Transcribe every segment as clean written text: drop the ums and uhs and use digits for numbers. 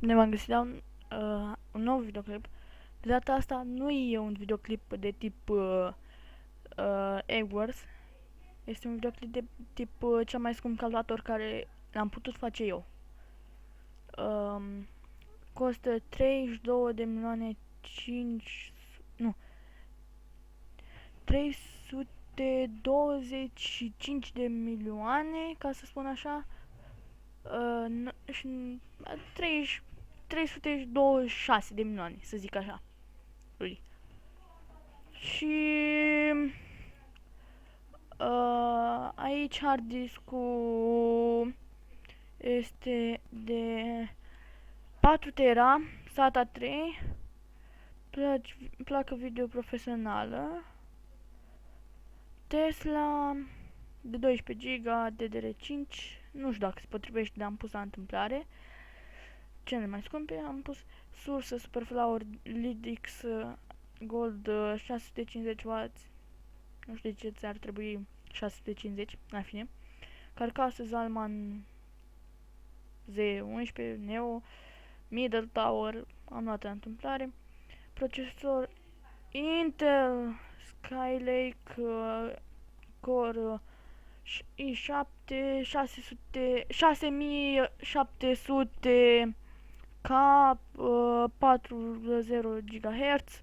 Ne m-am găsit la un nou videoclip. De data asta nu e un videoclip de tip AdWords. Este un videoclip de tip cel mai scump calculator care l-am putut face eu. Costă 32 de milioane 5... Nu. 325 de milioane, ca să spun așa. Și 326 de milioane, să zic așa. Și aici hard discul este de 4 tera, SATA 3, placă video profesională, Tesla de 12 GB, DDR5, nu știu dacă se potrivește, dar am pus la întâmplare. Cele mai scumpe am pus sursă Superflower LEDX Gold 650W. Nu știu de ce ți-ar trebui 650, la fine. Carcasă Zalman Z11 Neo Middle Tower, am luat la întâmplare. Procesor Intel Skylake Core i7 6700 K 40 GHz.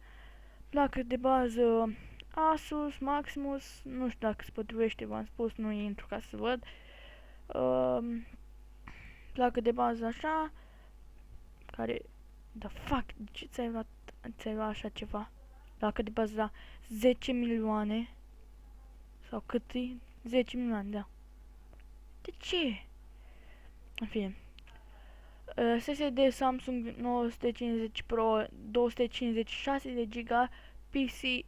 Placă de bază Asus Maximus, nu știu dacă se potrivește, v-am spus, nu intru ca să văd. Placă de bază așa, care, da fuck, de ce ți-ai luat așa ceva? Placă de bază la 10 milioane, sau cât e? 10 milioane, da. De ce? În fine. SSD Samsung 950 Pro 256 de GB, PCI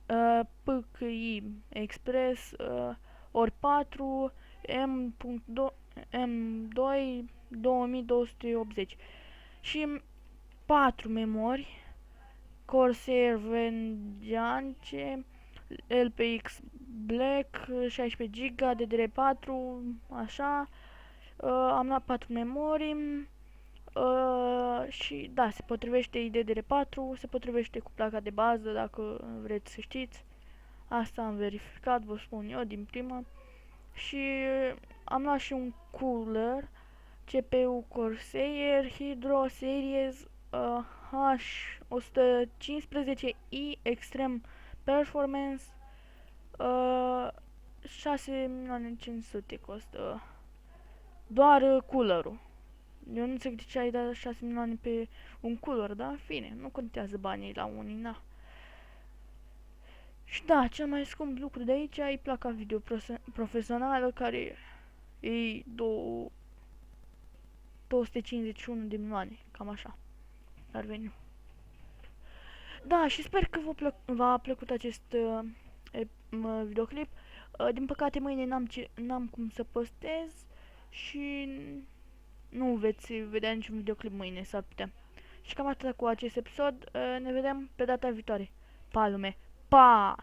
Express ori 4 M.2 2280 și 4 memori Corsair Vengeance LPX Black 16 GB DDR4, așa. Am luat 4 memorii și da, se potrivește DDR4, se potrivește cu placa de bază, dacă vreți să știți. Asta am verificat, vă spun eu din prima. Și am luat și un cooler CPU Corsair Hydro Series H115i Extreme Performance 6.500.000 costă doar coolerul. Eu nu înțeleg de ce ai dat 6 milioane pe un cooler, da? Fine, nu contează banii la unii, na. Și da, cel mai scump lucru de aici e placa video profesională, care e 251 de milioane, cam așa ar veni. Da, și sper că v-a plăcut acest videoclip. Din păcate mâine n-am cum să postez și nu veți vedea niciun videoclip mâine, s-ar putea. Și cam atât cu acest episod. Ne vedem pe data viitoare. Pa, lume! Pa!